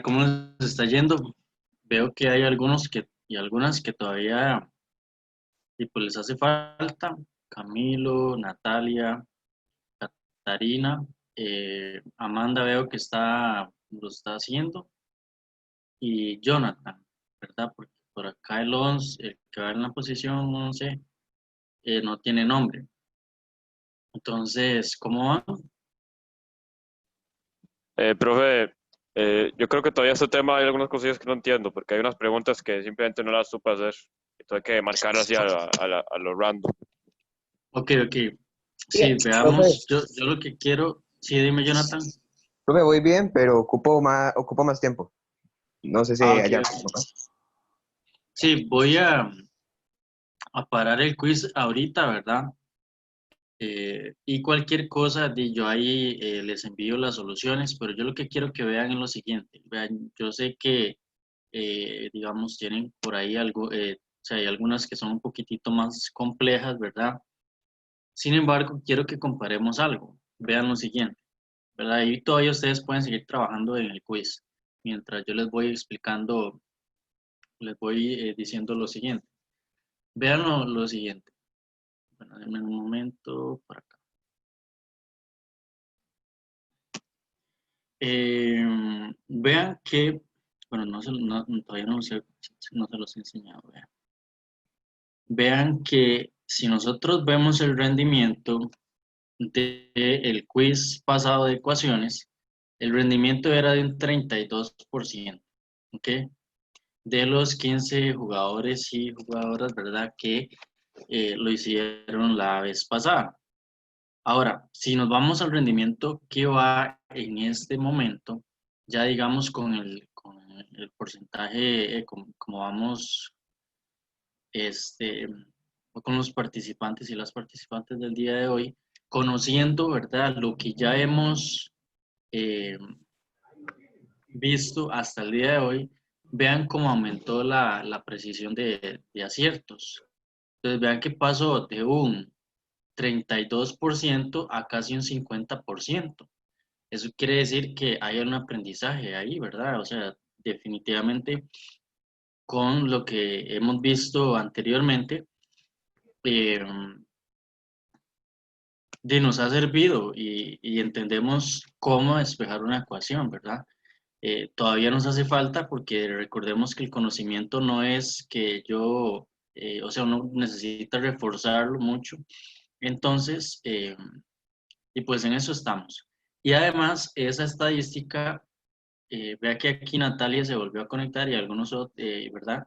¿Cómo les está yendo? Veo que hay algunos y algunas que todavía pues les hace falta. Camilo, Natalia, Catarina, Amanda veo que lo está haciendo y Jonathan, ¿verdad? Porque por acá el 11, el que va en la posición 11, no tiene nombre. Entonces, ¿cómo van? Profe, yo creo que todavía este tema hay algunas cosillas que no entiendo, porque hay unas preguntas que simplemente no las supe hacer. Entonces hay que marcar así a lo random. Ok, ok. Bien, Sí, profe, veamos. Yo lo que quiero, sí, dime, Jonathan. profe, voy bien, pero ocupo más tiempo. No sé si Ah, ok, allá. ok. Sí, voy a parar el quiz ahorita, ¿verdad? Y cualquier cosa, yo ahí les envío las soluciones, pero yo lo que quiero que vean es lo siguiente. Vean, yo sé que, digamos, tienen por ahí algo, o sea, hay algunas que son un poquitito más complejas, ¿verdad? Sin embargo, quiero que comparemos algo. Vean lo siguiente, ¿verdad? Y todavía ustedes pueden seguir trabajando en el quiz, mientras yo les voy explicando, les voy diciendo lo siguiente. Vean lo siguiente. Bueno, denme un momento por acá. Vean que, bueno, todavía no se los he enseñado. Vean que si nosotros vemos el rendimiento del quiz pasado de ecuaciones, el rendimiento era de un 32%, ¿ok? De los 15 jugadores y jugadoras, ¿verdad? Que lo hicieron la vez pasada. Ahora, si nos vamos al rendimiento que va en este momento, ya digamos con el porcentaje, como vamos este, con los participantes y las participantes del día de hoy, conociendo, ¿verdad? Lo que ya hemos eh, visto hasta el día de hoy, vean cómo aumentó la precisión de aciertos. Entonces, vean que pasó de un 32% a casi un 50%. Eso quiere decir que hay un aprendizaje ahí, ¿verdad? O sea, definitivamente con lo que hemos visto anteriormente, eh, nos ha servido y entendemos cómo despejar una ecuación, ¿verdad? Todavía nos hace falta porque recordemos que el conocimiento no es que o sea, uno necesita reforzarlo mucho. Entonces, y pues en eso estamos. Y además, esa estadística, vea que aquí Natalia se volvió a conectar y algunos, ¿verdad?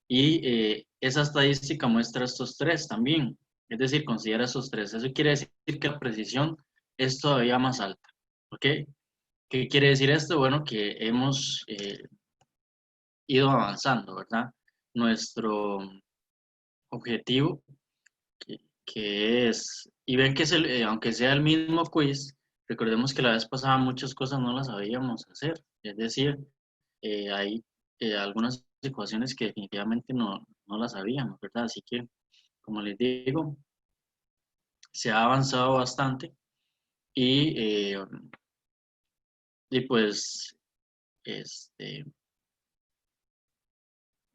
Y esa estadística muestra estos tres también, es decir, considera estos tres. Eso quiere decir que la precisión es todavía más alta, ¿ok? ¿Qué quiere decir esto? Bueno, que hemos ido avanzando, ¿verdad? Nuestro objetivo, que es, y ven que aunque sea el mismo quiz, recordemos que la vez pasada muchas cosas no las sabíamos hacer, es decir, hay algunas ecuaciones que definitivamente no las sabíamos, ¿verdad? Así que, como les digo, se ha avanzado bastante y, y pues, este,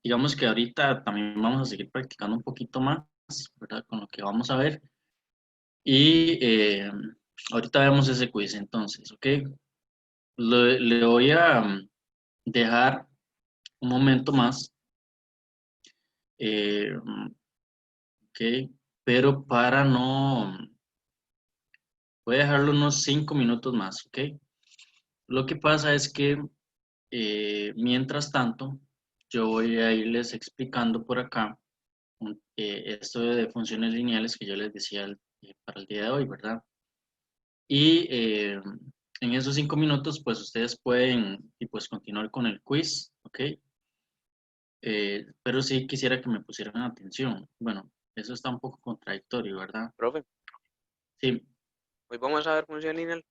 digamos que ahorita también vamos a seguir practicando un poquito más, ¿verdad? Con lo que vamos a ver. Y ahorita vemos ese quiz entonces, ¿ok? Le voy a dejar un momento más, eh, ¿ok? Pero para no, voy a dejarlo unos 5 minutos más, ¿ok? Lo que pasa es que mientras tanto, yo voy a irles explicando por acá esto de funciones lineales que yo les decía para el día de hoy, ¿verdad? Y en esos 5 minutos, pues ustedes pueden y pues continuar con el quiz, ¿ok? Pero sí quisiera que me pusieran atención. Bueno, eso está un poco contradictorio, ¿verdad? Profe, Sí, hoy vamos a ver función lineal.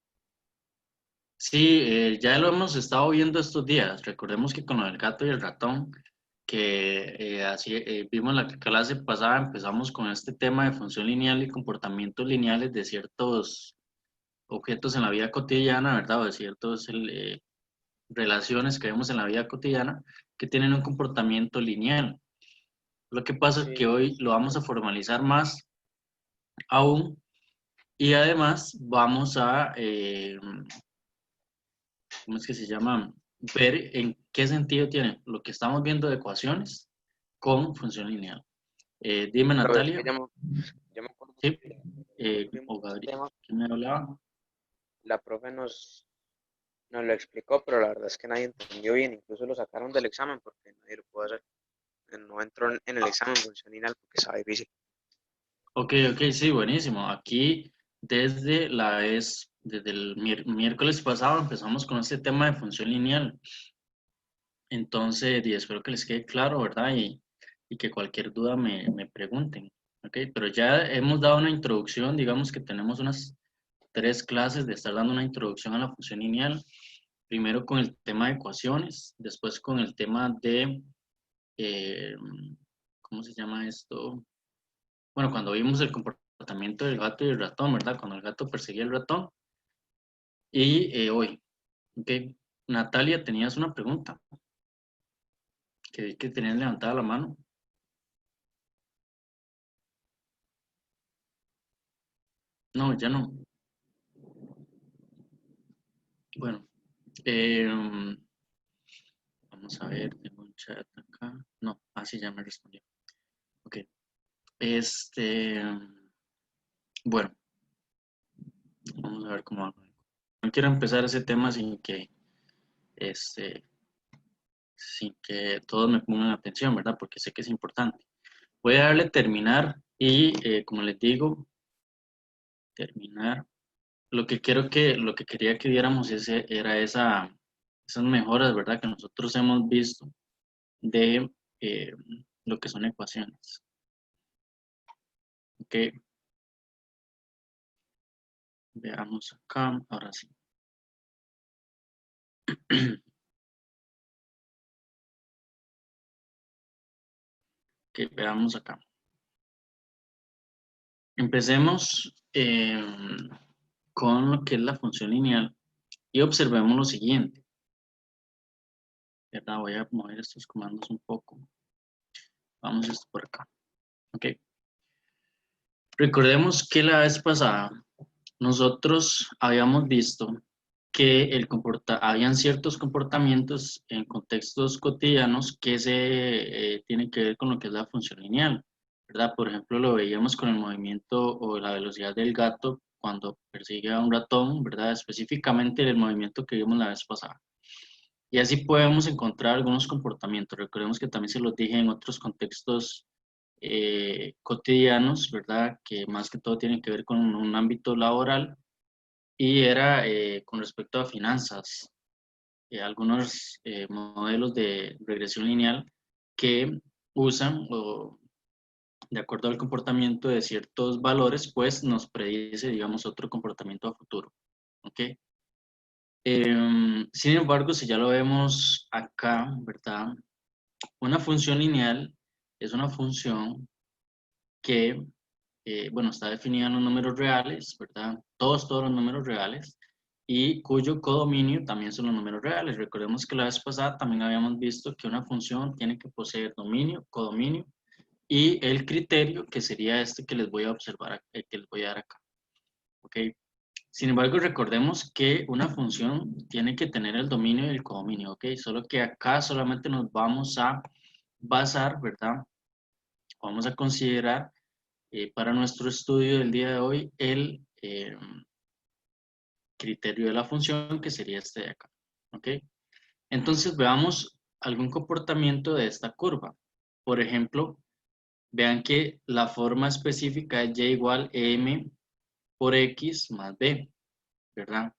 sí, ya lo hemos estado viendo estos días. Recordemos que con lo del gato y el ratón, que así vimos la clase pasada, empezamos con este tema de función lineal y comportamientos lineales de ciertos objetos en la vida cotidiana, ¿verdad? O de ciertos relaciones que vemos en la vida cotidiana que tienen un comportamiento lineal. Lo que pasa es que hoy lo vamos a formalizar más aún y además vamos a, ¿cómo es que se llama? Ver en qué sentido tiene lo que estamos viendo de ecuaciones con función lineal. Dime, Pero es Natalia. que yo me acuerdo Sí. que cuando vimos O este Gabriel. tema, ¿Quién me hablaba? la profe nos lo explicó, pero la verdad es que nadie entendió bien. Incluso lo sacaron del examen porque nadie lo pudo hacer. No entró en el examen función lineal porque estaba difícil. Ok, sí, buenísimo. Aquí desde el miércoles pasado empezamos con este tema de función lineal. Entonces, y espero que les quede claro, ¿verdad? Y que cualquier duda me pregunten. Ok, pero ya hemos dado una introducción, digamos que tenemos unas 3 clases de estar dando una introducción a la función lineal. Primero con el tema de ecuaciones, después con el tema de, eh, ¿cómo se llama esto? Bueno, cuando vimos el comportamiento del gato y el ratón, ¿verdad? Cuando el gato perseguía al ratón. Y hoy, ¿ok? Natalia, tenías una pregunta, que vi que tenías levantada la mano. No, ya no. Bueno, eh, vamos a ver, tengo un chat acá. No, sí, ya me respondió. Ok, bueno, vamos a ver cómo hago. No quiero empezar ese tema este, sin que todos me pongan atención, ¿verdad? Porque sé que es importante. Voy a darle terminar y, como les digo, terminar. Lo que quería que viéramos era esas mejoras, ¿verdad? Que nosotros hemos visto de eh, lo que son ecuaciones. Ok, veamos acá, ahora sí. Ok, veamos acá. Empecemos con lo que es la función lineal y observemos lo siguiente. ¿Verdad? Voy a mover estos comandos un poco. Vamos esto por acá. Ok. Recordemos que la vez pasada nosotros habíamos visto que habían ciertos comportamientos en contextos cotidianos que se tienen que ver con lo que es la función lineal, ¿verdad? Por ejemplo, lo veíamos con el movimiento o la velocidad del gato cuando persigue a un ratón, ¿verdad? Específicamente el movimiento que vimos la vez pasada. Y así podemos encontrar algunos comportamientos. Recordemos que también se los dije en otros contextos cotidianos, ¿verdad? Que más que todo tienen que ver con un ámbito laboral y era con respecto a finanzas, algunos modelos de regresión lineal que usan o de acuerdo al comportamiento de ciertos valores, pues nos predice, digamos, otro comportamiento a futuro. ¿Ok? Sin embargo, si ya lo vemos acá, ¿verdad? Una función lineal es una función que, bueno, está definida en los números reales, ¿verdad? Todos los números reales, y cuyo codominio también son los números reales. Recordemos que la vez pasada también habíamos visto que una función tiene que poseer dominio, codominio, y el criterio, que sería este que les voy a observar, que les voy a dar acá. ¿Ok? Sin embargo, recordemos que una función tiene que tener el dominio y el codominio, ¿ok? Solo que acá solamente nos vamos a basar, ¿verdad? Vamos a considerar para nuestro estudio del día de hoy el criterio de la función, que sería este de acá, ¿ok? Entonces veamos algún comportamiento de esta curva. Por ejemplo, vean que la forma específica es y igual m por x más b, ¿verdad?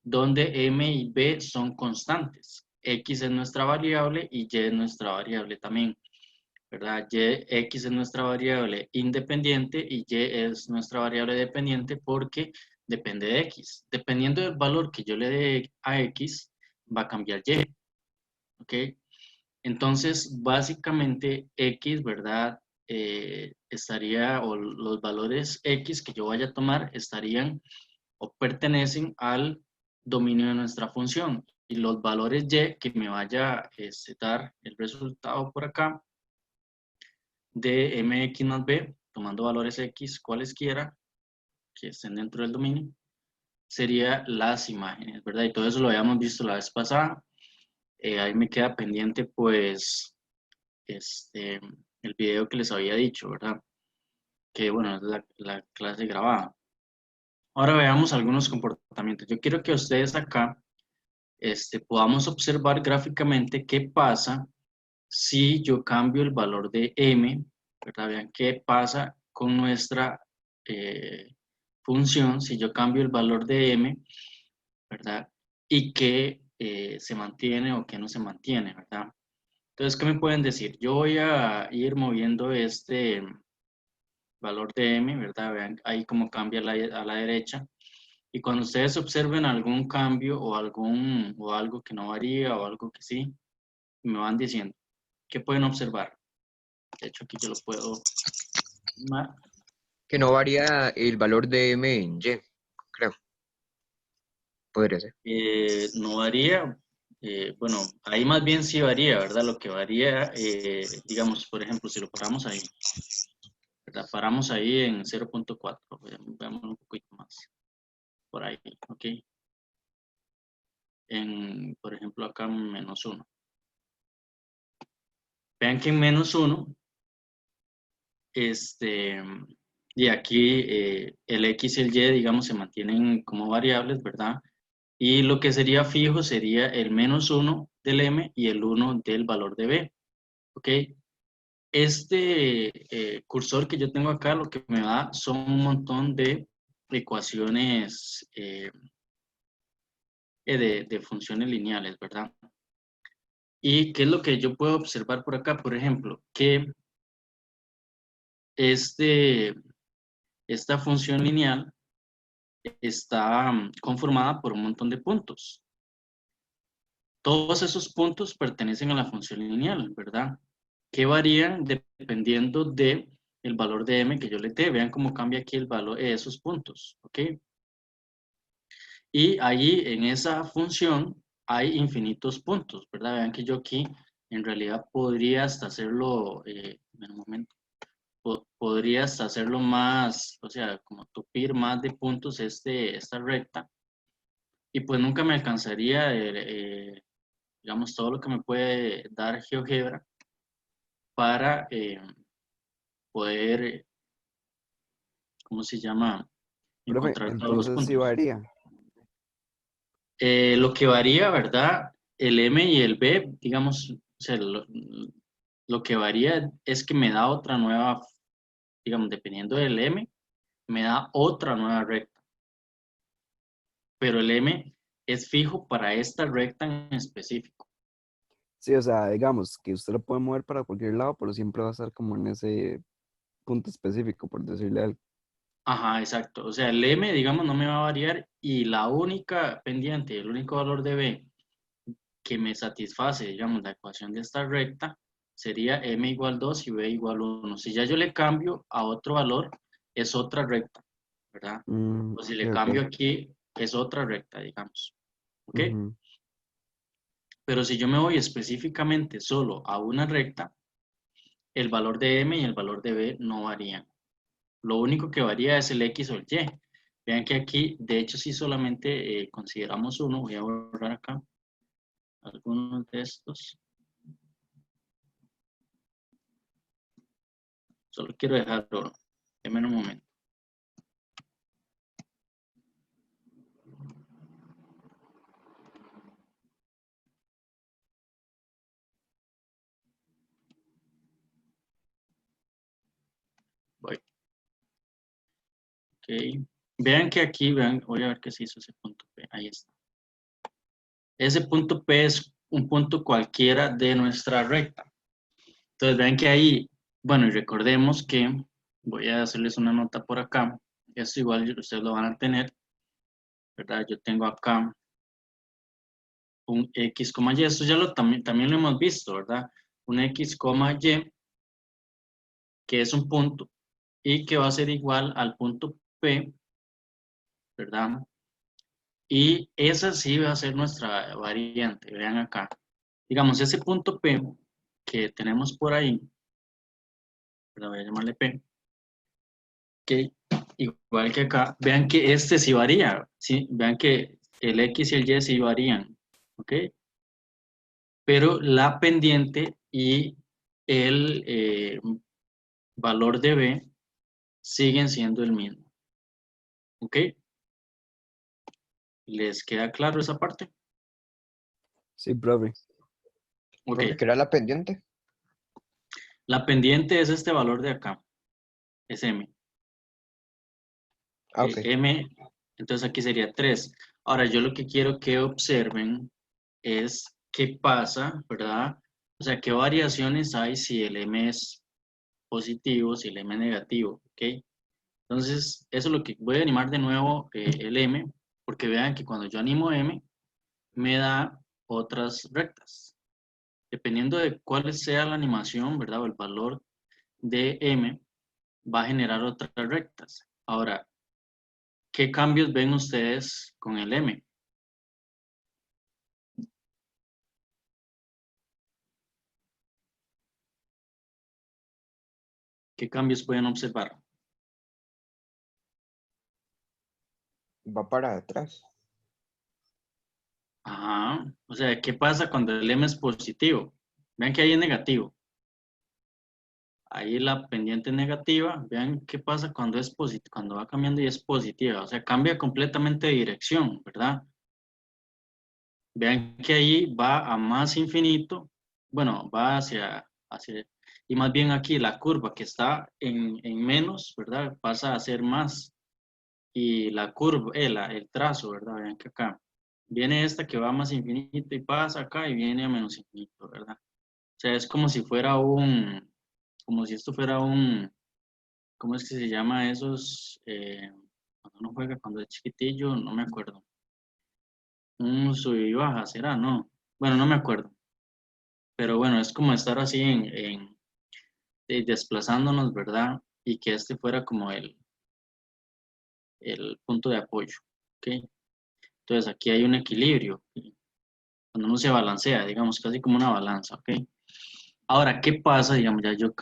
Donde m y b son constantes. X es nuestra variable y y es nuestra variable también, ¿verdad? X es nuestra variable independiente y y es nuestra variable dependiente porque depende de x. Dependiendo del valor que yo le dé a x, va a cambiar y, ¿ok? Entonces, básicamente x, ¿verdad? O los valores x que yo vaya a tomar estarían o pertenecen al dominio de nuestra función. y los valores Y que me vaya a dar el resultado por acá de mx más b, tomando valores x cualesquiera que estén dentro del dominio, sería las imágenes, ¿verdad? Y todo eso lo habíamos visto la vez pasada. Ahí me queda pendiente, pues, el video que les había dicho, ¿verdad? Que, bueno, es la clase grabada. Ahora veamos algunos comportamientos. Yo quiero que ustedes acá podamos observar gráficamente qué pasa si yo cambio el valor de m, ¿verdad? Vean qué pasa con nuestra función si yo cambio el valor de m, ¿verdad? Y que se mantiene o que no se mantiene, ¿verdad? Entonces, ¿qué me pueden decir? Yo voy a ir moviendo este valor de m, ¿verdad? Vean ahí cómo cambia a la derecha. Y cuando ustedes observen algún cambio o algo que no varía o algo que sí, me van diciendo. ¿Qué pueden observar? De hecho, aquí yo lo puedo tomar. Que no varía el valor de M en Y, creo. Podría ser. No varía. Bueno, ahí más bien sí varía, ¿verdad? Lo que varía, digamos, por ejemplo, si lo paramos ahí, ¿verdad? Paramos ahí en 0.4, veamos un poquito más, por ahí, ¿ok? Por ejemplo, acá menos 1. Vean que en menos 1, y aquí el X y el Y, digamos, se mantienen como variables, ¿verdad? Y lo que sería fijo sería el menos 1 del M y el 1 del valor de B, ¿ok? Cursor que yo tengo acá lo que me da son un montón de ecuaciones de funciones lineales, ¿verdad? ¿Y qué es lo que yo puedo observar por acá? Por ejemplo, que esta función lineal está conformada por un montón de puntos. Todos esos puntos pertenecen a la función lineal, ¿verdad? Que varían dependiendo de el valor de m que yo le dé. Vean cómo cambia aquí el valor de esos puntos, ¿ok? Y allí en esa función hay infinitos puntos, ¿verdad? Vean que yo aquí en realidad podría hasta hacerlo, un momento, podría hasta hacerlo más, o sea, como tupir más de puntos esta recta, y pues nunca me alcanzaría, digamos, todo lo que me puede dar GeoGebra para poder, ¿cómo se llama? Profe, Encontrar todos los entonces sí puntos. varía. Lo que varía, ¿verdad? El M y el B, digamos, o sea, lo que varía es que me da otra nueva, digamos, dependiendo del M, me da otra nueva recta. Pero el M es fijo para esta recta en específico. Sí, o sea, digamos que usted lo puede mover para cualquier lado, pero siempre va a estar como en ese punto específico, por decirle algo. Ajá, exacto. O sea, el M, digamos, no me va a variar y la única pendiente, el único valor de B que me satisface, digamos, la ecuación de esta recta sería m igual 2 y b igual 1. Si ya yo le cambio a otro valor, es otra recta, ¿verdad? O si Ok, le ok. cambio aquí, es otra recta, digamos. ¿Ok? Ujú. Pero si yo me voy específicamente solo a una recta, el valor de m y el valor de b no varían. Lo único que varía es el x o el y. Vean que aquí, de hecho, si solamente consideramos uno, voy a borrar acá algunos de estos. Solo quiero dejarlo. Denme un momento. Voy. Ok. Vean que aquí, vean, voy a ver qué se hizo ese punto P. Ahí está. Ese punto P es un punto cualquiera de nuestra recta. Entonces vean que ahí, bueno, y recordemos que voy a hacerles una nota por acá. Esto igual ustedes lo van a tener, ¿verdad? Yo tengo acá un X, Y. Esto ya también lo hemos visto, ¿verdad? Un X, Y, que es un punto y que va a ser igual al punto P, ¿verdad? Y esa sí va a ser nuestra variante. Vean acá. Digamos, ese punto P que tenemos por ahí, pero voy a llamarle P, que igual que acá, vean que este sí varía, ¿sí? Vean que el X y el Y sí varían, ¿ok? Pero la pendiente y el valor de B siguen siendo el mismo, ¿ok? ¿Les queda claro esa parte? Sí, profe. Ok. Profe, ¿qué era la pendiente? La pendiente es este valor de acá, es M. Ah, ¿Ok? ok. M, entonces aquí sería 3. Ahora, yo lo que quiero que observen es qué pasa, ¿verdad? O sea, qué variaciones hay si el M es positivo, si el M es negativo, ¿ok? Entonces, eso es lo que voy a animar de nuevo el M, porque vean que cuando yo animo M, me da otras rectas. Dependiendo de cuál sea la animación, ¿verdad? O el valor de M, va a generar otras rectas. Ahora, ¿qué cambios ven ustedes con el M? ¿Qué cambios pueden observar? Va para atrás. Ajá. O sea, ¿qué pasa cuando el M es positivo? Vean que ahí es negativo. Ahí la pendiente es negativa. Vean qué pasa cuando es cuando va cambiando y es positiva. O sea, cambia completamente de dirección, ¿verdad? Vean que ahí va a más infinito. Bueno, va hacia y más bien aquí la curva que está en menos, ¿verdad? Pasa a ser más. Y la curva, el trazo, ¿verdad? Vean que acá viene esta que va a más infinito y pasa acá y viene a menos infinito, ¿verdad? O sea, es como si fuera como si esto fuera ¿cómo es que se llama esos? Cuando uno juega cuando es chiquitillo, no me acuerdo. Un sub y baja, ¿será? No. Bueno, no me acuerdo. Pero bueno, es como estar así desplazándonos, ¿verdad? Y que este fuera como el punto de apoyo, ¿ok? Entonces aquí hay un equilibrio. Cuando uno se balancea, digamos, casi como una balanza, ¿ok? Ahora, ¿qué pasa? Digamos, ya yo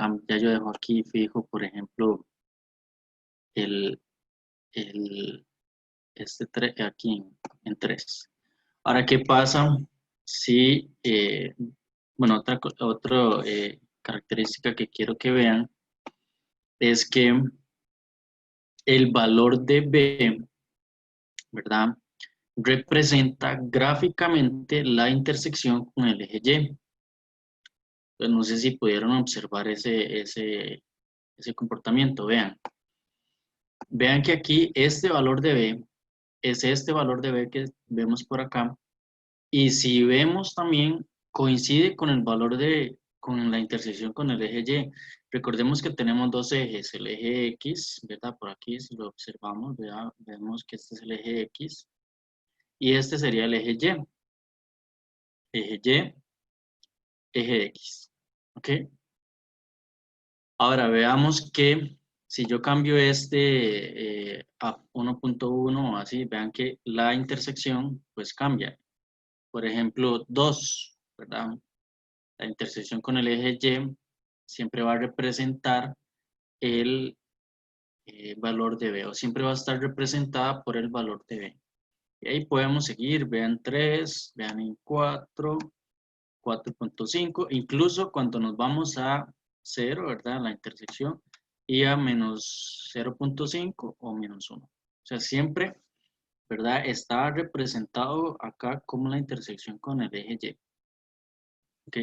dejo aquí fijo, por ejemplo, el, el, aquí en 3. Ahora, ¿qué pasa si, bueno, otra característica que quiero que vean es que el valor de B, ¿verdad? Representa gráficamente la intersección con el eje Y. Pues no sé si pudieron observar ese comportamiento. Vean que aquí este valor de B es este valor de B que vemos por acá. Y si vemos también, coincide con el valor con la intersección con el eje Y. Recordemos que tenemos dos ejes, el eje X, ¿verdad? Por aquí, si lo observamos, ¿verdad? Vemos que este es el eje X y este sería el eje Y. Eje Y, eje X. ¿Ok? Ahora veamos que si yo cambio este a 1.1 o así, vean que la intersección pues cambia. Por ejemplo, 2, ¿verdad? La intersección con el eje Y siempre va a representar el valor de B o siempre va a estar representada por el valor de B. Y ahí podemos seguir, vean 3, vean en 4, 4.5, incluso cuando nos vamos a 0, ¿verdad? La intersección, y a menos 0.5 o menos 1. O sea, siempre, ¿verdad? Está representado acá como la intersección con el eje Y. ¿Ok?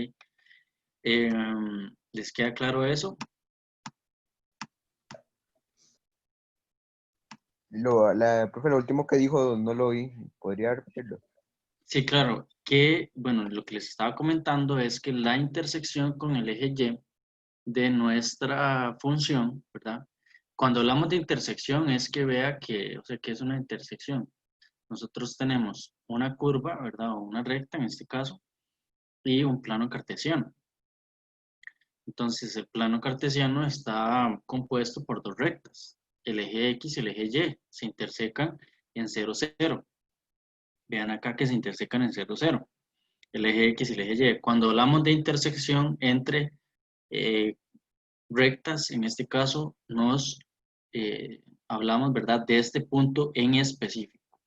¿Les queda claro eso? Profe, lo último que dijo no lo oí. ¿Podría repetirlo? Sí, claro. Que, bueno, lo que les estaba comentando es que la intersección con el eje Y de nuestra función, ¿verdad? Cuando hablamos de intersección es que vea que, o sea, que es una intersección. Nosotros tenemos una curva, ¿verdad? O una recta en este caso, y un plano cartesiano. Entonces, el plano cartesiano está compuesto por dos rectas, el eje X y el eje Y, se intersecan en 0, 0. vean acá que se intersecan en 0, 0. El eje X y el eje Y. Cuando hablamos de intersección entre rectas, en este caso nos hablamos, ¿verdad?, de este punto en específico.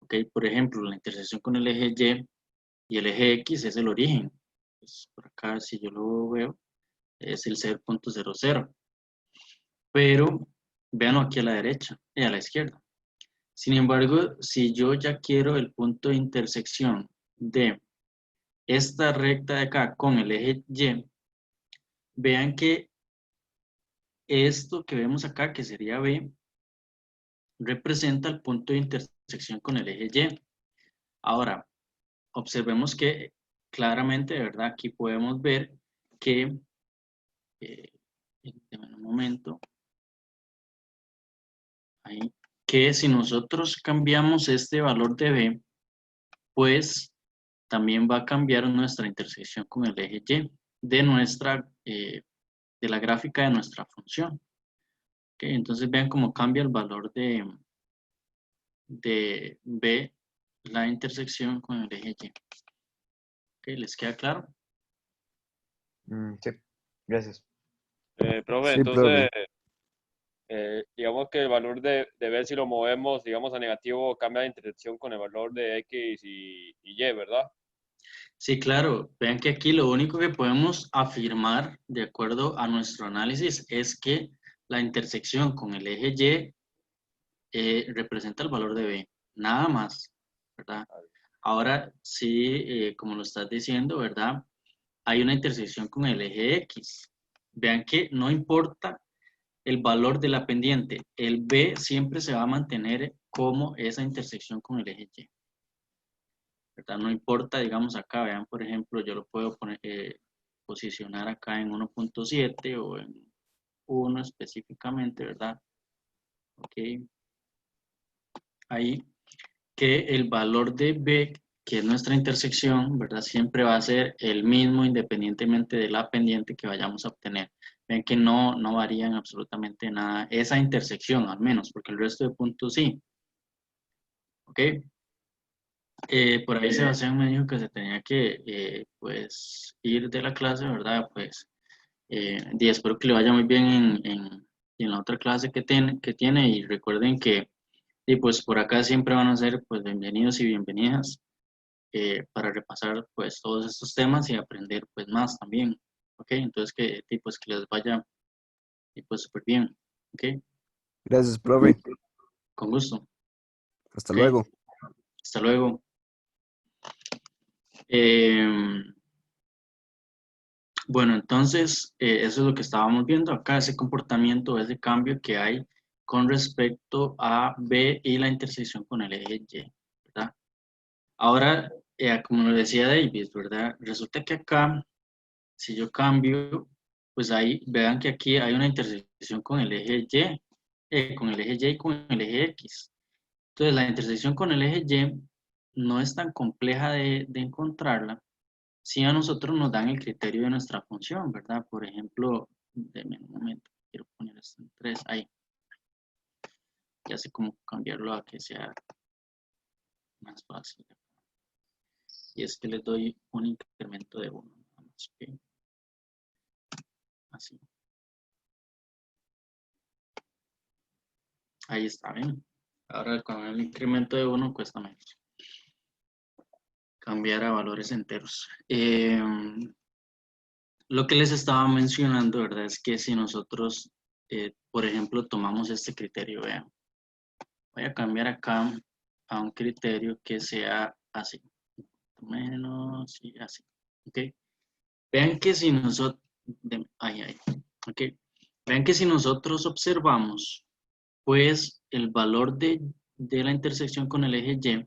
¿Ok? Por ejemplo, la intersección con el eje Y el eje X es el origen. Pues por acá, si yo lo veo, es el 0.00. Pero véanlo aquí a la derecha y a la izquierda. Sin embargo, si yo ya quiero el punto de intersección de esta recta de acá con el eje Y, vean que esto que vemos acá, que sería B, representa el punto de intersección con el eje Y. Ahora, observemos que claramente, de verdad, aquí podemos ver que, en un momento, ahí, que si nosotros cambiamos este valor de B, pues también va a cambiar nuestra intersección con el eje Y de la gráfica de nuestra función. ¿Okay? Entonces vean cómo cambia el valor de B, la intersección con el eje Y. ¿Okay? ¿Les queda claro? Sí, gracias. Profe, Sí, entonces, profe. digamos que el valor de B, si lo movemos, digamos, a negativo, cambia de intersección con el valor de X y Y, ¿verdad? Sí, claro. Vean que aquí lo único que podemos afirmar, de acuerdo a nuestro análisis, es que la intersección con el eje Y representa el valor de B. Nada más, ¿verdad? Ahora sí, como lo estás diciendo, ¿verdad? Hay una intersección con el eje X. Vean que no importa el valor de la pendiente, el B siempre se va a mantener como esa intersección con el eje Y. ¿Verdad? No importa, digamos acá, vean, por ejemplo, yo lo puedo poner, posicionar acá en 1.7 o en 1 específicamente, ¿verdad? Ok, ahí, que el valor de B, que es nuestra intersección, ¿verdad? Siempre va a ser el mismo independientemente de la pendiente que vayamos a obtener. Ven que no varían absolutamente nada esa intersección, al menos, porque el resto de puntos sí. ¿Ok? Por ahí Sebastián me dijo que se tenía que, pues, ir de la clase, ¿verdad? Pues, y espero que le vaya muy bien en la otra clase que tiene y recuerden que, y pues, por acá siempre van a ser, pues, bienvenidos y bienvenidas para repasar, pues, todos estos temas y aprender, pues, más también, ¿ok? Entonces, pues, que les vaya, y pues, súper bien, ¿ok? Gracias, profe. Con gusto, Hasta ¿ok? luego. Hasta luego. Em, Bueno, entonces, eso es lo que estábamos viendo acá, ese comportamiento, ese cambio que hay con respecto a B y la intersección con el eje Y, ¿verdad? Ahora, como lo decía David, ¿verdad? Resulta que acá, si yo cambio, pues ahí, vean que aquí hay una intersección con el eje con el eje Y y con el eje X. Entonces, la intersección con el eje Y no es tan compleja de encontrarla, si a nosotros nos dan el criterio de nuestra función, ¿verdad? Por ejemplo, denme un momento, quiero poner esto en 3, ahí. Ya sé cómo cambiarlo a que sea más fácil. Y es que les doy un incremento de 1. ¿Okay? Así. Ahí está, ¿ven? Ahora con el incremento de 1 cuesta menos. Cambiar a valores enteros. Lo que les estaba mencionando, ¿verdad? Es que si nosotros, por ejemplo, tomamos este criterio, vean. Voy a cambiar acá a un criterio que sea así, menos y así, ¿ok? Vean que si nosotros, ¿ok? Vean que si nosotros observamos, pues el valor de la intersección con el eje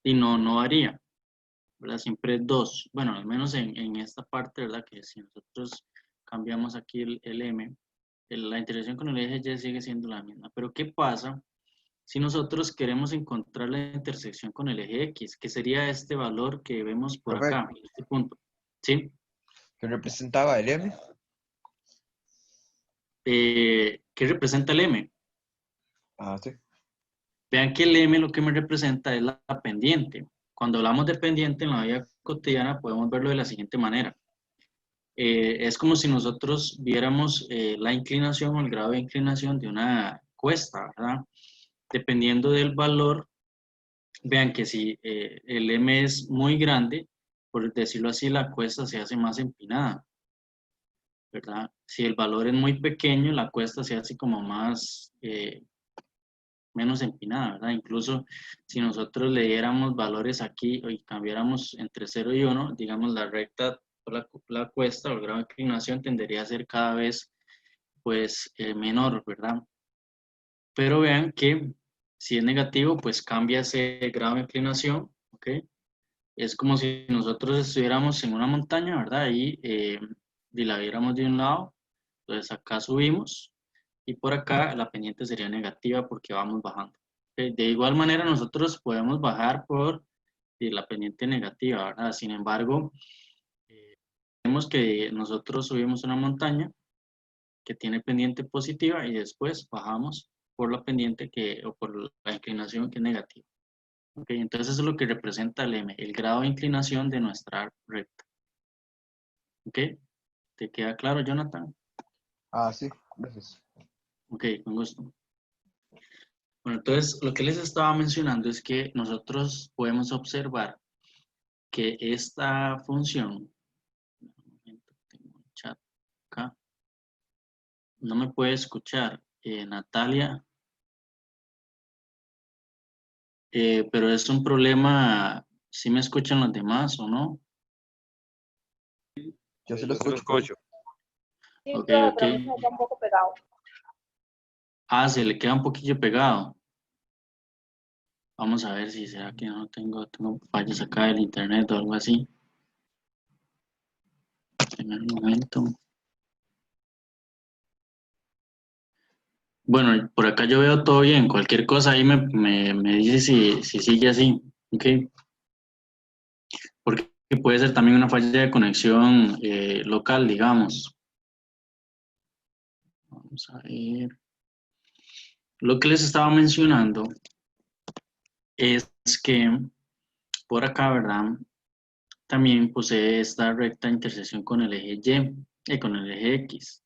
Y no varía, ¿verdad? Siempre es 2. Bueno, al menos en esta parte, ¿verdad? Que si nosotros cambiamos aquí el M, la intersección con el eje Y sigue siendo la misma. Pero ¿qué pasa si nosotros queremos encontrar la intersección con el eje X? Que sería este valor que vemos por Profe, acá, este punto? ¿Sí? ¿qué representaba el M? ¿Qué representa el M? Ah, sí. Vean que el M lo que me representa es la pendiente. Cuando hablamos de pendiente en la vida cotidiana podemos verlo de la siguiente manera. Es como si nosotros viéramos la inclinación o el grado de inclinación de una cuesta, ¿verdad? Dependiendo del valor, vean que si el M es muy grande, por decirlo así, la cuesta se hace más empinada, ¿verdad? Si el valor es muy pequeño, la cuesta se hace como más, menos empinada, ¿verdad? Incluso si nosotros le diéramos valores aquí y cambiáramos entre 0 y 1, digamos la recta o la cuesta o el grado de inclinación tendería a ser cada vez pues menor, ¿verdad? Pero vean que si es negativo, pues cambia ese grado de inclinación, ¿ok? Es como si nosotros estuviéramos en una montaña, ¿verdad? Y la viéramos de un lado, entonces acá subimos y por acá la pendiente sería negativa porque vamos bajando. ¿Ok? De igual manera nosotros podemos bajar por la pendiente negativa, ¿verdad? Sin embargo, vemos que nosotros subimos una montaña que tiene pendiente positiva y después bajamos por la pendiente o por la inclinación que es negativa. ¿Ok? Entonces eso es lo que representa el M, el grado de inclinación de nuestra recta. ¿Ok? ¿Te queda claro, Jonathan? Ah, sí, gracias. Ok, con gusto. Bueno, entonces lo que les estaba mencionando es que nosotros podemos observar que esta función, un momento, tengo un chat acá, no me puede escuchar Natalia, pero es un problema, si me escuchan los demás o no. Yo sí Sí, lo yo se lo escucho. escucho. Sí, Ok, profe, ok. pero a mí se me queda un poco pegado. Ah, se le queda un poquillo pegado. Vamos a ver si será que no tengo fallas acá del internet o algo así. En el momento. Bueno, por acá yo veo todo bien. Cualquier cosa ahí me dice si sigue así. ¿Ok? Porque puede ser también una falla de conexión local, digamos. Vamos a ver. Lo que les estaba mencionando es que por acá, ¿verdad? También posee esta recta intersección con el eje Y y con el eje X.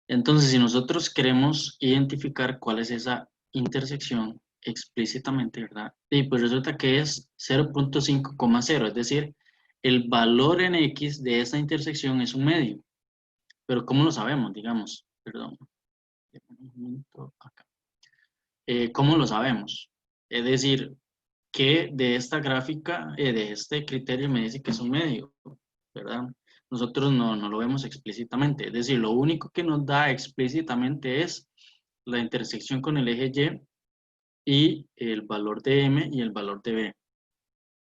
Entonces, si nosotros queremos identificar cuál es esa intersección explícitamente, ¿verdad? Y pues resulta que es 0.5,0, es decir, el valor en X de esta intersección es un medio. Pero ¿cómo lo sabemos? Digamos, perdón. Un momento acá. ¿Cómo lo sabemos? Es decir, que de esta gráfica, de este criterio me dice que es un medio, ¿verdad? Nosotros no lo vemos explícitamente, es decir, lo único que nos da explícitamente es la intersección con el eje Y el valor de M y el valor de B.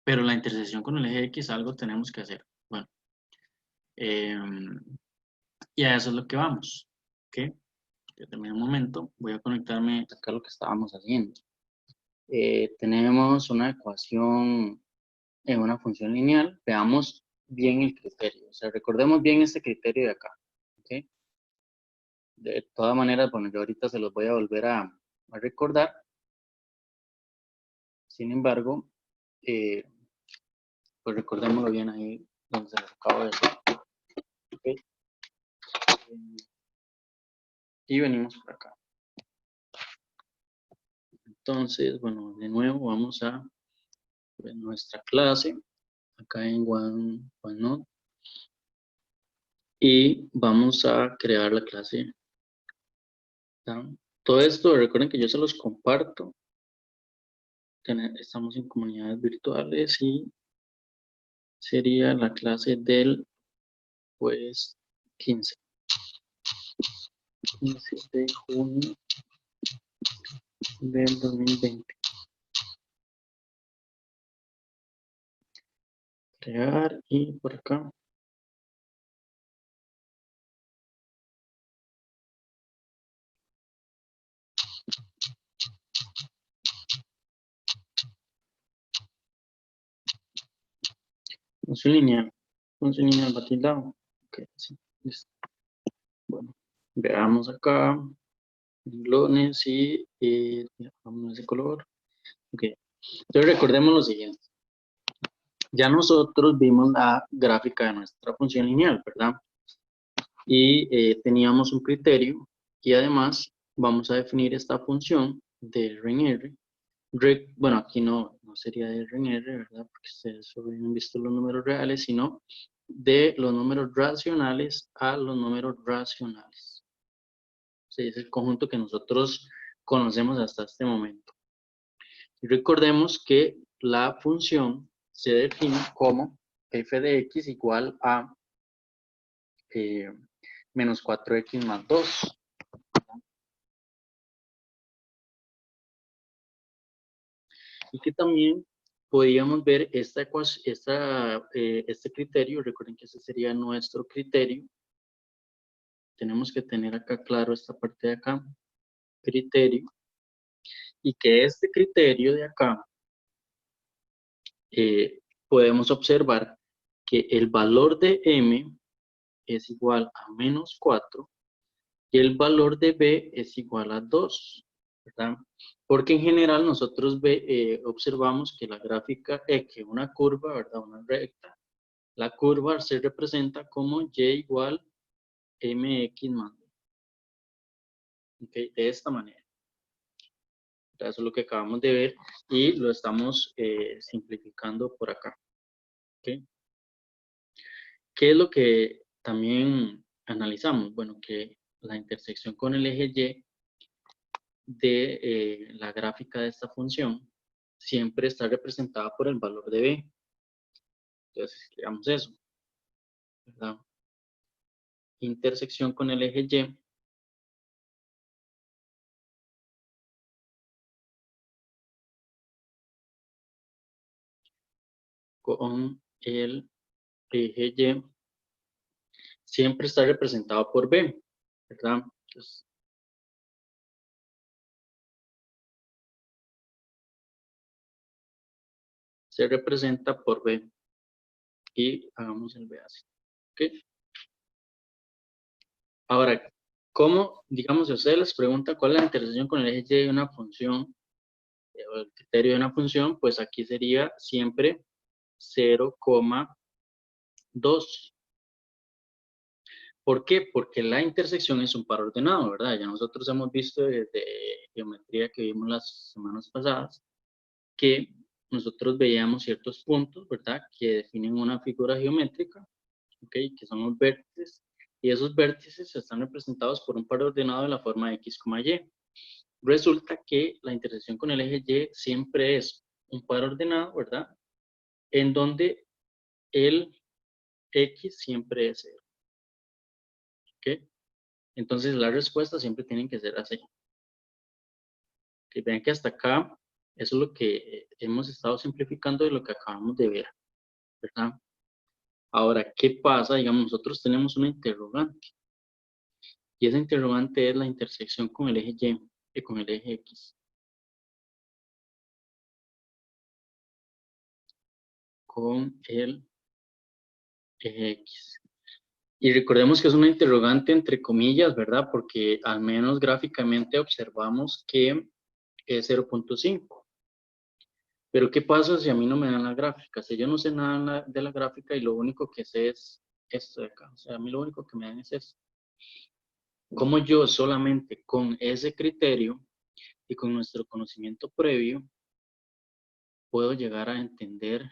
Pero la intersección con el eje X algo tenemos que hacer. Bueno, y a eso es lo que vamos. ¿Ok? Déjame un momento, voy a conectarme acá a lo que estábamos haciendo. Tenemos una ecuación en una función lineal, veamos bien el criterio, o sea, recordemos bien este criterio de acá, ¿ok? De todas maneras, bueno, yo ahorita se los voy a volver a recordar, sin embargo, pues recordémoslo bien ahí donde se los acabo de decir, ¿ok? Y venimos por acá. Entonces, bueno, de nuevo vamos a ver nuestra clase, acá en OneNote, y vamos a crear la clase. ¿Tá? Todo esto, recuerden que yo se los comparto. Estamos en comunidades virtuales y sería la clase del pues 15 de junio del 2020. Crear y por acá. Función lineal batidado. Ok, sí, listo. Bueno, veamos acá. renglones y vamos a ese color. Ok. Entonces recordemos lo siguiente. Ya nosotros vimos la gráfica de nuestra función lineal, ¿verdad? Y teníamos un criterio y además vamos a definir esta función de RenR. Bueno, aquí no sería de RenR, ¿verdad? Porque ustedes solo han visto los números reales, sino de los números racionales a los números racionales. Sí, es el conjunto que nosotros conocemos hasta este momento. Y recordemos que la función se define como f de x igual a menos 4x más 2. Y que también podíamos ver este criterio. Recuerden que ese sería nuestro criterio. Tenemos que tener acá claro esta parte de acá, criterio, y que este criterio de acá podemos observar que el valor de m es igual a menos 4 y el valor de b es igual a 2, ¿verdad? Porque en general nosotros observamos que la gráfica es que una curva, ¿verdad? Una recta, la curva se representa como y igual mx más b. ¿Okay? De esta manera. Eso es lo que acabamos de ver y lo estamos simplificando por acá. ¿Okay? ¿Qué es lo que también analizamos? Bueno, que la intersección con el eje Y de la gráfica de esta función siempre está representada por el valor de b. Entonces, escribamos eso, ¿verdad? Intersección con el eje Y con el eje Y siempre está representado por b, ¿verdad? Entonces, se representa por b y hagamos el b así. ¿Okay? Ahora, ¿cómo, digamos, si ustedes les preguntan cuál es la intersección con el eje Y de una función, o el criterio de una función, pues aquí sería siempre 0,2. ¿Por qué? Porque la intersección es un par ordenado, ¿verdad? Ya nosotros hemos visto desde geometría que vimos las semanas pasadas, que nosotros veíamos ciertos puntos, ¿verdad? Que definen una figura geométrica, ¿ok? Que son los vértices, y esos vértices están representados por un par ordenado de la forma x, y. Resulta que la intersección con el eje Y siempre es un par ordenado, ¿verdad? En donde el x siempre es 0, ¿ok? Entonces las respuestas siempre tienen que ser así. Que vean que hasta acá, eso es lo que hemos estado simplificando de lo que acabamos de ver, ¿verdad? Ahora, ¿qué pasa? Digamos, nosotros tenemos una interrogante. Y esa interrogante es la intersección con el eje Y y con el eje X. Con el eje X. Y recordemos que es una interrogante entre comillas, ¿verdad? Porque al menos gráficamente observamos que es 0,5. Pero ¿qué pasa si a mí no me dan la gráfica? Si yo no sé nada de la gráfica y lo único que sé es esto de acá. O sea, a mí lo único que me dan es esto. ¿Cómo yo solamente con ese criterio y con nuestro conocimiento previo puedo llegar a entender,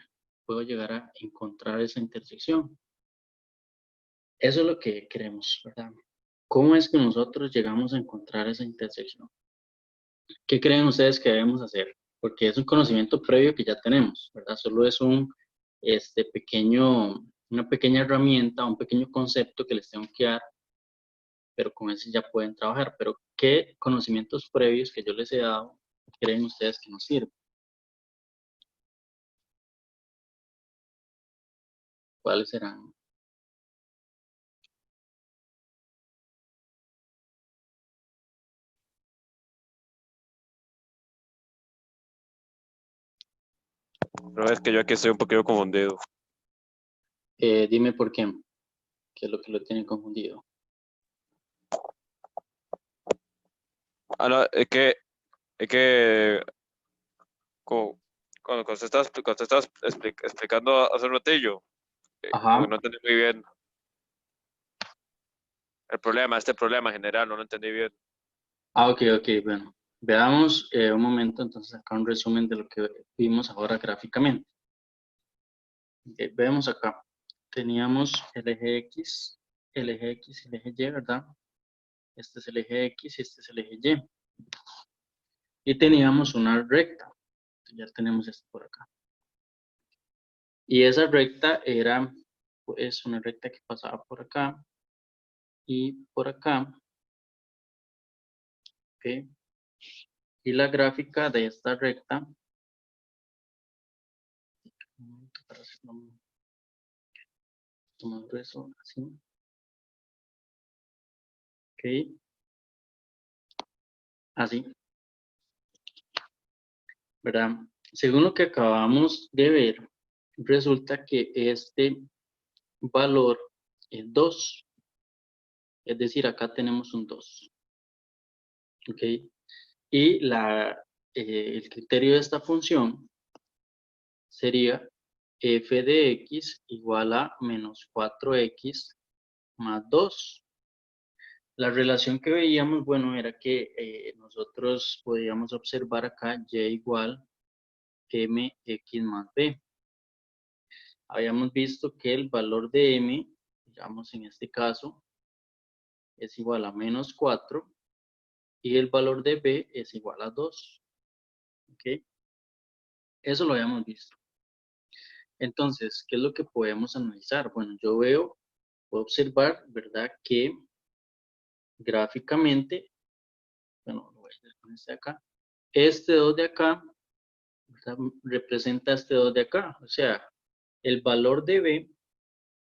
puedo llegar a encontrar esa intersección? Eso es lo que queremos, ¿verdad? ¿Cómo es que nosotros llegamos a encontrar esa intersección? ¿Qué creen ustedes que debemos hacer? Porque es un conocimiento previo que ya tenemos, ¿verdad? Solo es una pequeña herramienta, un pequeño concepto que les tengo que dar, pero con ese ya pueden trabajar. Pero ¿qué conocimientos previos que yo les he dado creen ustedes que nos sirven? ¿Cuáles serán? Pero es que yo aquí estoy un poquito confundido. Dime por qué. ¿Qué es lo que lo tienen confundido? Es que cuando cuando estás explicando hace un ratillo, como que Ajá. no entendí muy bien este problema en general, no lo entendí bien. Ok, ok, bueno. Veamos un momento, entonces acá un resumen de lo que vimos ahora gráficamente. Vemos acá, teníamos el eje X, el eje X y el eje Y, ¿verdad? Este es el eje X y este es el eje Y. Y teníamos una recta, ya tenemos esto por acá. Y esa recta era, pues, una recta que pasaba por acá y por acá, ¿ok? Y la gráfica de esta recta, un momento para hacerlo, tomando eso así, ¿ok? Así, ¿verdad? Según lo que acabamos de ver, resulta que este valor es 2, es decir, acá tenemos un 2, ¿ok? Y el criterio de esta función sería f de x igual a menos 4x más 2. La relación que veíamos, bueno, era que nosotros podíamos observar acá y igual mx más b. Habíamos visto que el valor de m, digamos en este caso, es igual a menos 4 y el valor de b es igual a 2. ¿Ok? Eso lo habíamos visto. Entonces, ¿qué es lo que podemos analizar? Bueno, puedo observar, ¿verdad? Que gráficamente, bueno, lo voy a hacer con este acá. Este 2 de acá, ¿verdad? Representa este 2 de acá. O sea, el valor de b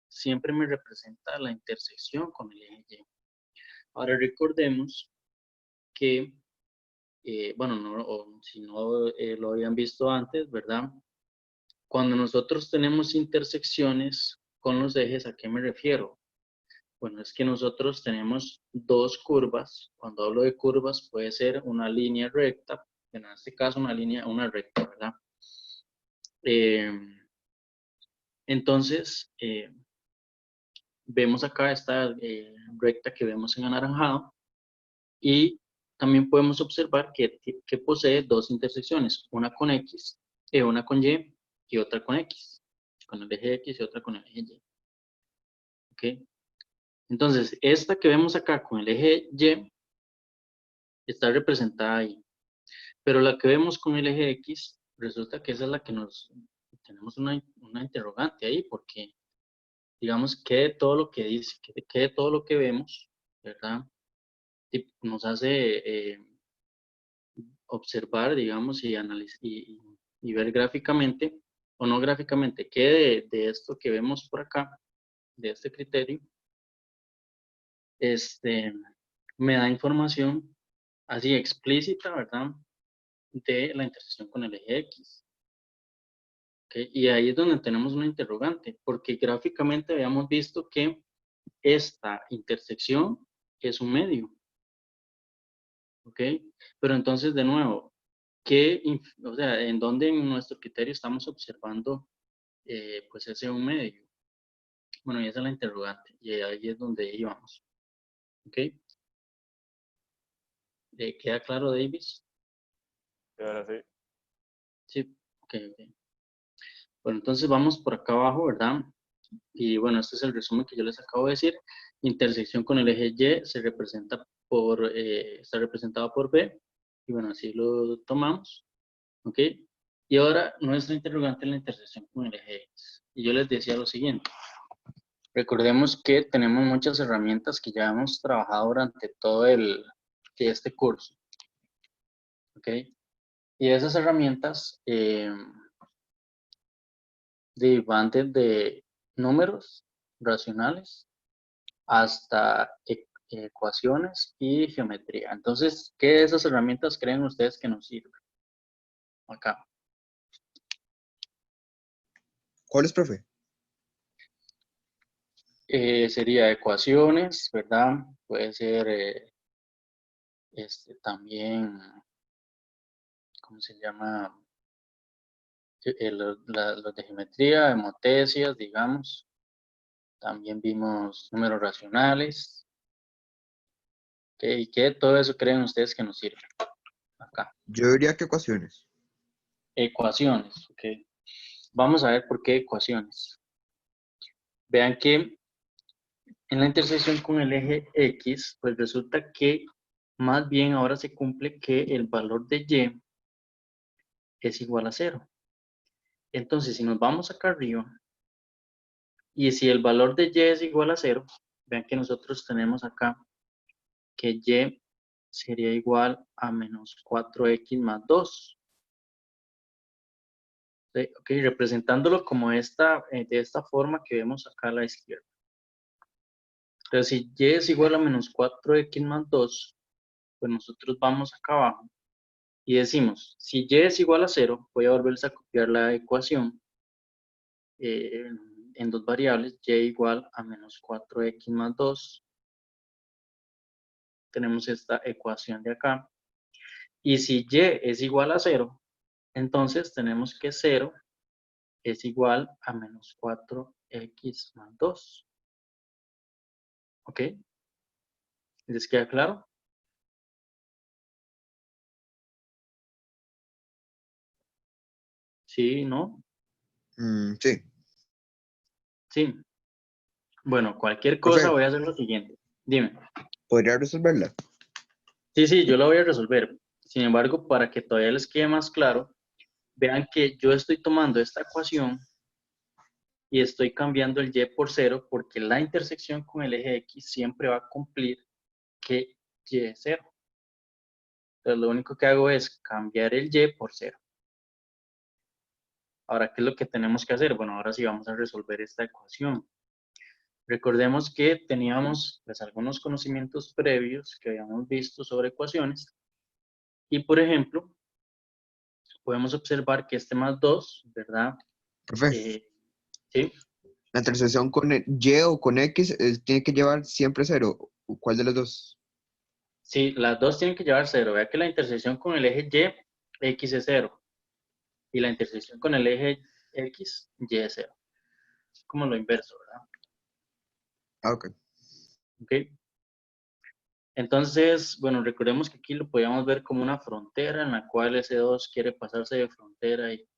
siempre me representa la intersección con el eje Y. Ahora recordemos que, bueno, si no lo habían visto antes, ¿verdad? Cuando nosotros tenemos intersecciones con los ejes, ¿a qué me refiero? Bueno, es que nosotros tenemos dos curvas. Cuando hablo de curvas, puede ser una línea recta, en este caso una recta, ¿verdad? Entonces, vemos acá esta recta que vemos en anaranjado y también podemos observar que posee dos intersecciones, una con X, una con y otra con X, con el eje X y otra con el eje Y. ¿Ok? Entonces, esta que vemos acá con el eje Y está representada ahí. Pero la que vemos con el eje X, resulta que esa es la que tenemos una interrogante ahí, porque digamos que todo lo que dice, que todo lo que vemos, ¿verdad? Y nos hace observar, digamos, y analizar y ver gráficamente, o no gráficamente, que de esto que vemos por acá, de este criterio, me da información así explícita, ¿verdad? De la intersección con el eje X. ¿Ok? Y ahí es donde tenemos una interrogante, porque gráficamente habíamos visto que esta intersección es un medio. ¿Ok? Pero entonces, de nuevo, o sea, ¿en dónde en nuestro criterio estamos observando pues ese un medio? Bueno, y esa es la interrogante, y ahí es donde íbamos. ¿Ok? ¿Queda claro, Davis? Y ahora sí. Sí. Ok, ok. Bueno, entonces vamos por acá abajo, ¿verdad? Y bueno, este es el resumen que yo les acabo de decir. Intersección con el eje Y está representado por B. Y bueno, así lo tomamos. ¿Ok? Y ahora nuestra interrogante es la intersección con el eje X. Y yo les decía lo siguiente. Recordemos que tenemos muchas herramientas que ya hemos trabajado durante todo este curso. ¿Ok? Y esas herramientas van desde números racionales hasta ecuaciones y geometría. Entonces, ¿qué de esas herramientas creen ustedes que nos sirven? Acá. ¿Cuál es, profe? Sería ecuaciones, ¿verdad? Puede ser También, ¿cómo se llama? Los de geometría, hemotesias, digamos. También vimos números racionales. ¿Y qué todo eso creen ustedes que nos sirve? Acá. Yo diría que ecuaciones. Ecuaciones, ok. Vamos a ver por qué ecuaciones. Vean que en la intersección con el eje X, pues resulta que más bien ahora se cumple que el valor de Y es igual a 0. Entonces, si nos vamos acá arriba, y si el valor de Y es igual a 0, vean que nosotros tenemos acá que Y sería igual a menos 4X más 2. ¿Sí? Ok, representándolo como de esta forma que vemos acá a la izquierda. Entonces, si Y es igual a menos 4X más 2, pues nosotros vamos acá abajo y decimos, si Y es igual a 0, voy a volverles a copiar la ecuación en dos variables, Y igual a menos 4X más 2. Tenemos esta ecuación de acá. Y si Y es igual a 0, entonces tenemos que 0 es igual a menos 4X más 2. ¿Ok? ¿Les queda claro? ¿Sí? ¿No? Sí. Sí. Bueno, cualquier cosa Profe, voy a hacer lo siguiente. Dime. ¿podría resolverla? Sí, yo lo voy a resolver. Sin embargo, para que todavía les quede más claro, vean que yo estoy tomando esta ecuación y estoy cambiando el Y por 0 porque la intersección con el eje X siempre va a cumplir que Y es 0. Entonces, lo único que hago es cambiar el Y por 0. Ahora, ¿qué es lo que tenemos que hacer? Bueno, ahora sí vamos a resolver esta ecuación. Recordemos que teníamos pues, algunos conocimientos previos que habíamos visto sobre ecuaciones. Y, por ejemplo, podemos observar que este más 2, ¿verdad? Profe, ¿Sí? la intersección con Y o con X tiene que llevar siempre 0. ¿Cuál de los dos? Sí, las dos tienen que llevar 0. Vea que la intersección con el eje Y, X es 0. Y la intersección con el eje X, Y es 0. Es como lo inverso, ¿verdad? Ah, ok. ¿Ok? Entonces, bueno, recordemos que aquí lo podíamos ver como una frontera en la cual ese 2 quiere pasarse de frontera y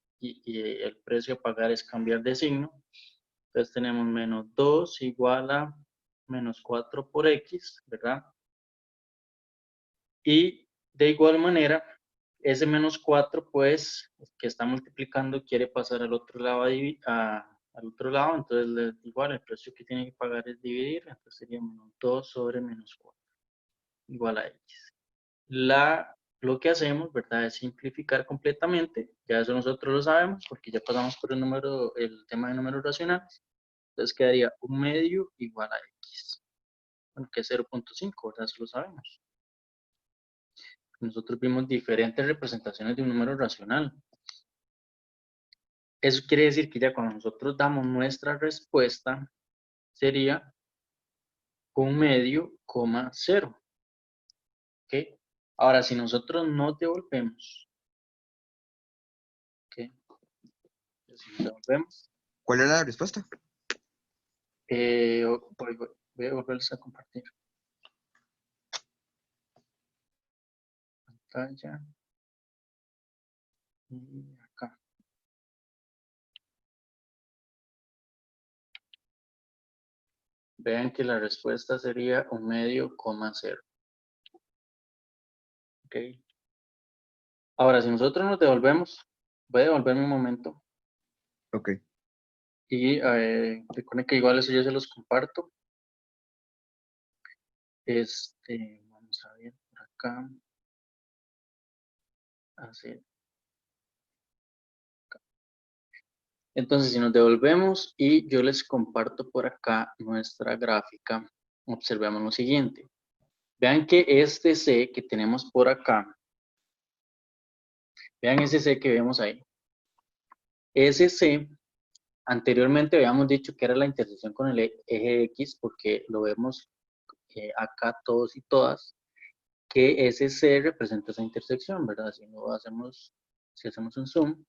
el precio a pagar es cambiar de signo. Entonces tenemos menos 2 igual a menos 4 por X, ¿verdad? Y de igual manera, ese menos 4, pues, que está multiplicando, quiere pasar al otro lado, al otro lado, entonces igual el precio que tiene que pagar es dividir, entonces sería menos 2 sobre menos 4, igual a X. Lo que hacemos, ¿verdad? Es simplificar completamente, ya eso nosotros lo sabemos, porque ya pasamos por el tema de números racionales, entonces quedaría 1/2 igual a X, bueno, que es 0.5, ¿verdad? Eso lo sabemos. Nosotros vimos diferentes representaciones de un número racional. Eso quiere decir que ya cuando nosotros damos nuestra respuesta, sería 1/2, 0. ¿Ok? Ahora, si nosotros nos devolvemos, ¿ok? Si nos devolvemos, ¿Cuál era la respuesta? voy a volverles a compartir pantalla. Y acá. Vean que la respuesta sería 1/2, 0. ¿Ok? Ahora, si nosotros nos devolvemos, voy a devolverme un momento. Ok. Y recuerden que igual eso yo se los comparto. Vamos a ver por acá. Así. Entonces, si nos devolvemos y yo les comparto por acá nuestra gráfica, observemos lo siguiente. Vean que este C que tenemos por acá, vean ese C que vemos ahí. Ese C, anteriormente habíamos dicho que era la intersección con el eje X, porque lo vemos acá todos y todas. que ese C representa esa intersección, ¿verdad? Si hacemos un zoom,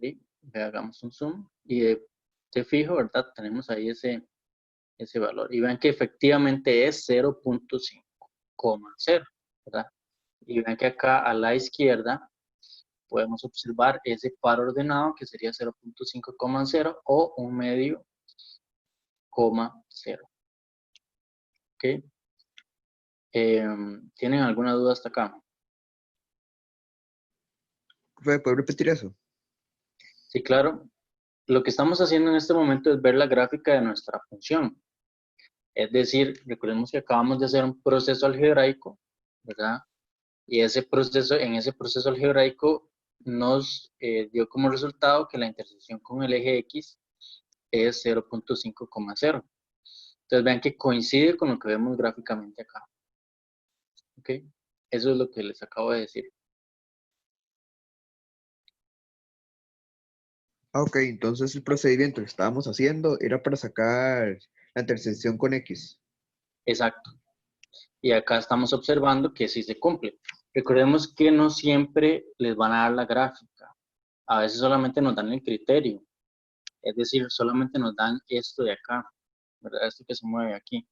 ¿sí? Hagamos un zoom y de fijo, ¿verdad? Tenemos ahí ese valor. Y vean que efectivamente es 0.5,0, ¿verdad? Y vean que acá a la izquierda podemos observar ese par ordenado que sería 0.5,0 o un medio coma 0. ¿Ok? ¿Tienen alguna duda hasta acá? ¿Puedes repetir eso? Sí, claro. Lo que estamos haciendo en este momento es ver la gráfica de nuestra función. Es decir, recordemos que acabamos de hacer un proceso algebraico, ¿verdad? Y en ese proceso algebraico nos dio como resultado que la intersección con el eje X es 0.5,0. Entonces vean que coincide con lo que vemos gráficamente acá. ¿Ok? Eso es lo que les acabo de decir. Ok, entonces el procedimiento que estábamos haciendo era para sacar la intersección con X. Exacto. Y acá estamos observando que sí se cumple. Recordemos que no siempre les van a dar la gráfica. A veces solamente nos dan el criterio. Es decir, solamente nos dan esto de acá, ¿verdad? Esto que se mueve aquí.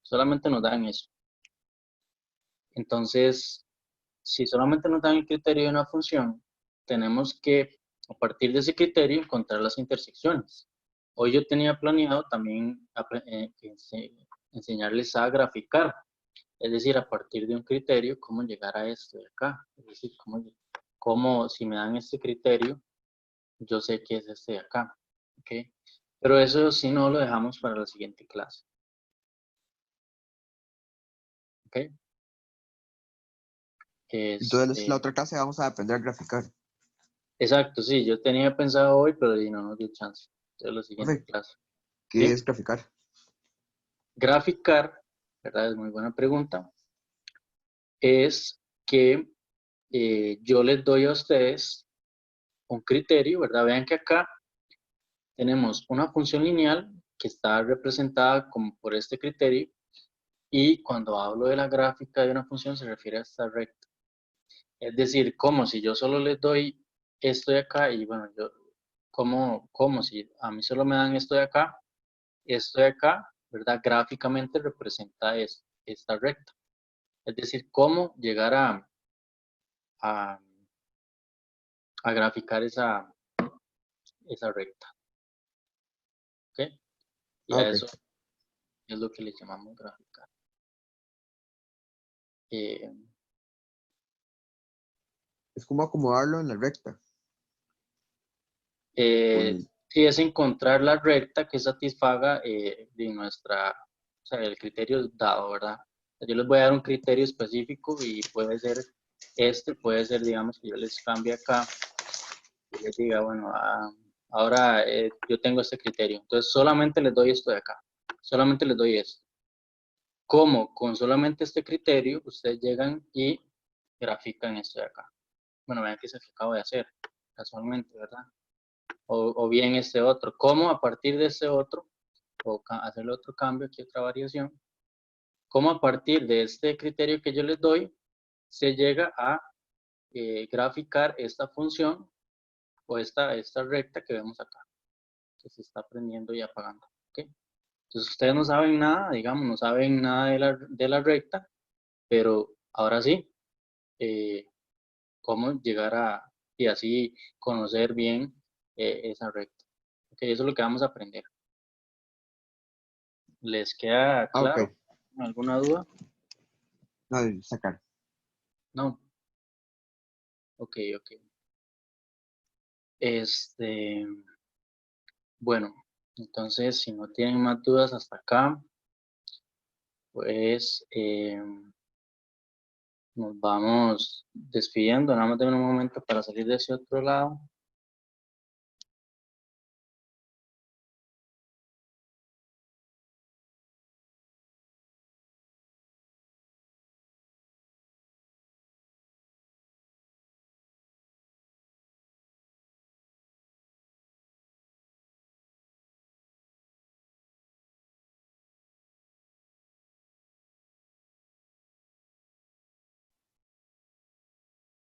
Solamente nos dan eso. Entonces, si solamente nos dan el criterio de una función, tenemos que, a partir de ese criterio, encontrar las intersecciones. Hoy yo tenía planeado también enseñarles a graficar, es decir, a partir de un criterio, cómo llegar a esto de acá. Es decir, cómo si me dan este criterio, yo sé que es este de acá. ¿Ok? Pero eso sí no lo dejamos para la siguiente clase. ¿Ok? Entonces la Este, otra clase vamos a aprender a graficar. exacto, sí, yo tenía pensado hoy, pero no nos dio chance. Entonces, la siguiente Profe, clase. ¿qué ¿Sí? es graficar? Graficar, ¿verdad? Es muy buena pregunta. Es que yo les doy a ustedes un criterio, ¿verdad? Vean que acá tenemos una función lineal que está representada como por este criterio y cuando hablo de la gráfica de una función se refiere a esta recta. Es decir, como si yo solo les doy esto de acá y bueno, como si a mí solo me dan esto de acá, ¿verdad? Gráficamente representa esta recta. Es decir, cómo llegar a, a graficar esa recta. ¿Ok? Y Ah, a ok. eso es lo que le llamamos graficar. Eh, Es como acomodarlo en la recta. eh, Pues, sí, es encontrar la recta que satisfaga o sea, el criterio dado, ¿verdad? Yo les voy a dar un criterio específico y puede ser puede ser, digamos, que yo les cambie acá y les diga, bueno, ahora yo tengo este criterio, entonces solamente les doy esto de acá, solamente les doy esto. ¿Cómo? Con solamente este criterio, ustedes llegan y grafican esto de acá. Bueno, vean que es el que acabo de hacer, casualmente, ¿verdad? O bien este otro. ¿Cómo a partir de este otro, o hacerle otro cambio, aquí otra variación, cómo a partir de este criterio que yo les doy, se llega a graficar esta función o esta recta que vemos acá, que se está prendiendo y apagando. ¿Ok? Entonces ustedes no saben nada, digamos, no saben nada de la recta, pero ahora sí, cómo llegar y así conocer bien esa recta. Ok, eso es lo que vamos a aprender. ¿Les queda ah, ok. claro? ¿Alguna duda? No, de sacar. No. Ok, ok. Este, bueno, entonces si no tienen más dudas hasta acá, pues nos vamos despidiendo. Nada más de un momento para salir de ese otro lado.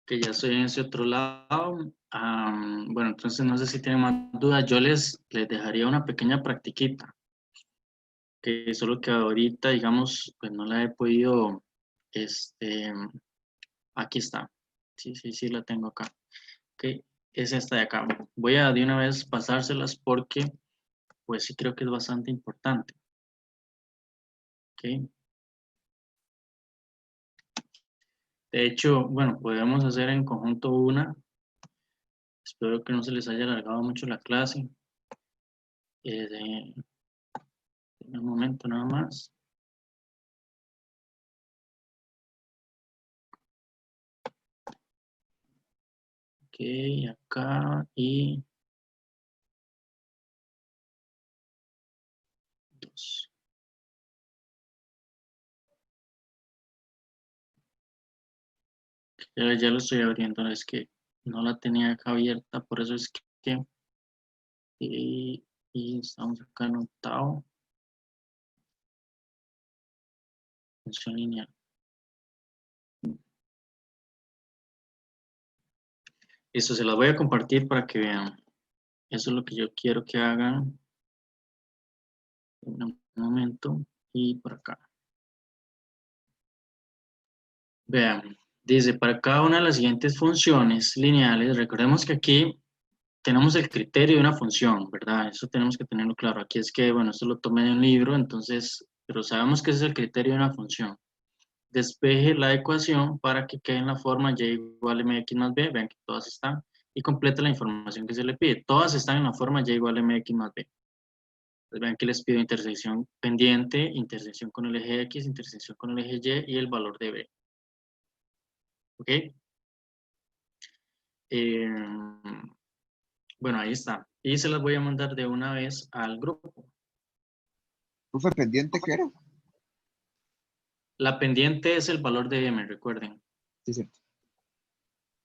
que ya estoy en ese otro lado. Bueno, entonces no sé si tienen más dudas. Yo les dejaría una pequeña practiquita, que solo que ahorita, digamos, pues no la he podido, aquí está. Sí, la tengo acá. Ok, es esta de acá. Voy a de una vez pasárselas porque, pues sí creo que es bastante importante. Ok. De hecho, bueno, podemos hacer en conjunto una. Espero que no se les haya alargado mucho la clase. Un momento nada más. Ok, acá y 2. Ya lo estoy abriendo, es que no la tenía acá abierta, por eso es que y estamos acá en octavo. Función lineal. Listo, se las voy a compartir para que vean. Eso es lo que yo quiero que hagan. Un momento. Y por acá. Vean, dice, para cada una de las siguientes funciones lineales, recordemos que aquí tenemos el criterio de una función, ¿verdad? Eso tenemos que tenerlo claro. Aquí es que, bueno, esto lo tomé de un libro, entonces, pero sabemos que ese es el criterio de una función. Despeje la ecuación para que quede en la forma y igual a mx más b, vean que todas están, y completa la información que se le pide. Todas están en la forma y igual a mx más b. Entonces, vean que les pido intersección pendiente, intersección con el eje x, intersección con el eje y el valor de b. ¿Ok? Bueno, ahí está. Y se las voy a mandar de una vez al grupo. ¿Profe, pendiente qué era? La pendiente es el valor de m, recuerden. Sí, cierto.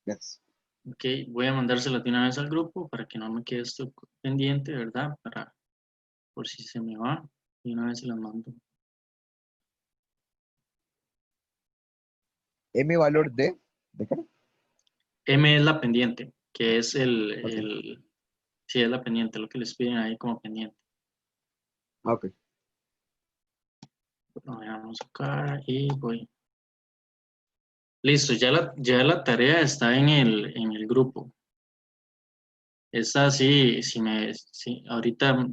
Gracias. Ok, voy a mandárselas de una vez al grupo para que no me quede esto pendiente, ¿verdad? Por si se me va, de una vez se las mando. M valor ¿de qué era? M es la pendiente, que es Ok. sí, es la pendiente, lo que les piden ahí como pendiente. Ah, ok. Bueno, veamos acá y voy. Listo, ya la tarea está en el grupo. Esta sí, sí, ahorita,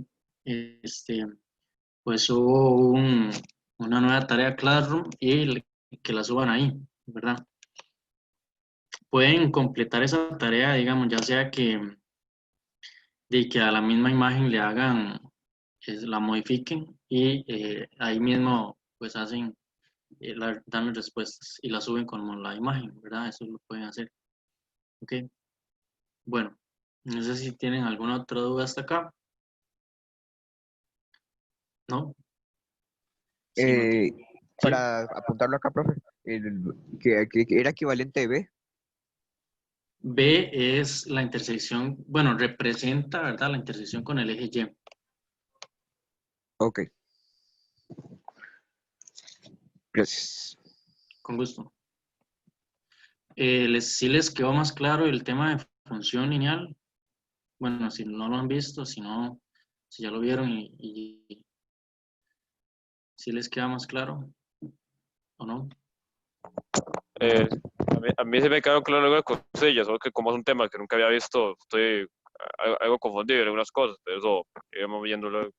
pues hubo una nueva tarea Classroom y que la suban ahí, ¿verdad? Pueden completar esa tarea, digamos, ya sea que a la misma imagen le hagan, la modifiquen y ahí mismo pues hacen, dan las respuestas y la suben con la imagen, ¿verdad? Eso lo pueden hacer. Ok. Bueno, no sé si tienen alguna otra duda hasta acá. ¿No? Sí, no Eh, tienen. Sí. para apuntarlo acá, profe, que era equivalente de B. B es la intersección, bueno, representa, ¿verdad? La intersección con el eje Y. Ok, gracias. Con gusto. ¿Sí les quedó más claro el tema de función lineal? Bueno, si no lo han visto, si ya lo vieron y si les queda más claro o no. A mí se me quedaron claras algunas cosillas, solo que como es un tema que nunca había visto, estoy algo confundido en algunas cosas, pero eso iremos viéndolo.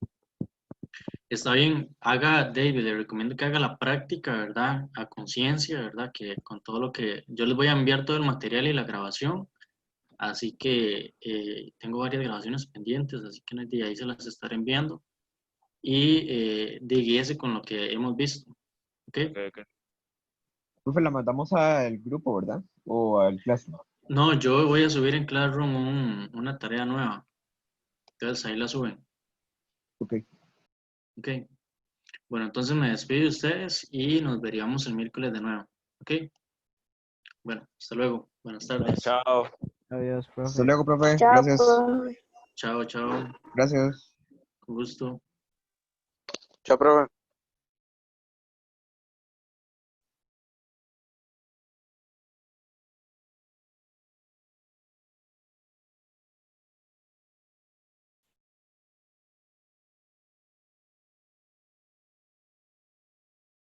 Está bien, David, le recomiendo que haga la práctica, ¿verdad? A conciencia, ¿verdad? Que con todo lo que yo les voy a enviar todo el material y la grabación, así que tengo varias grabaciones pendientes, así que de ahí se las estaré enviando y guíese con lo que hemos visto, ¿ok? Ok. Profe, la mandamos al grupo, ¿verdad? O al Classroom. No, yo voy a subir en Classroom una tarea nueva, entonces ahí la suben, Ok. ¿ok? Bueno, entonces me despido de ustedes y nos veríamos el miércoles de nuevo, ¿ok? Bueno, hasta luego, buenas tardes, Chao. Adiós, Hasta profe. luego, profe. Chao, Gracias. profe. chao, Gracias. con gusto. Chao, profe.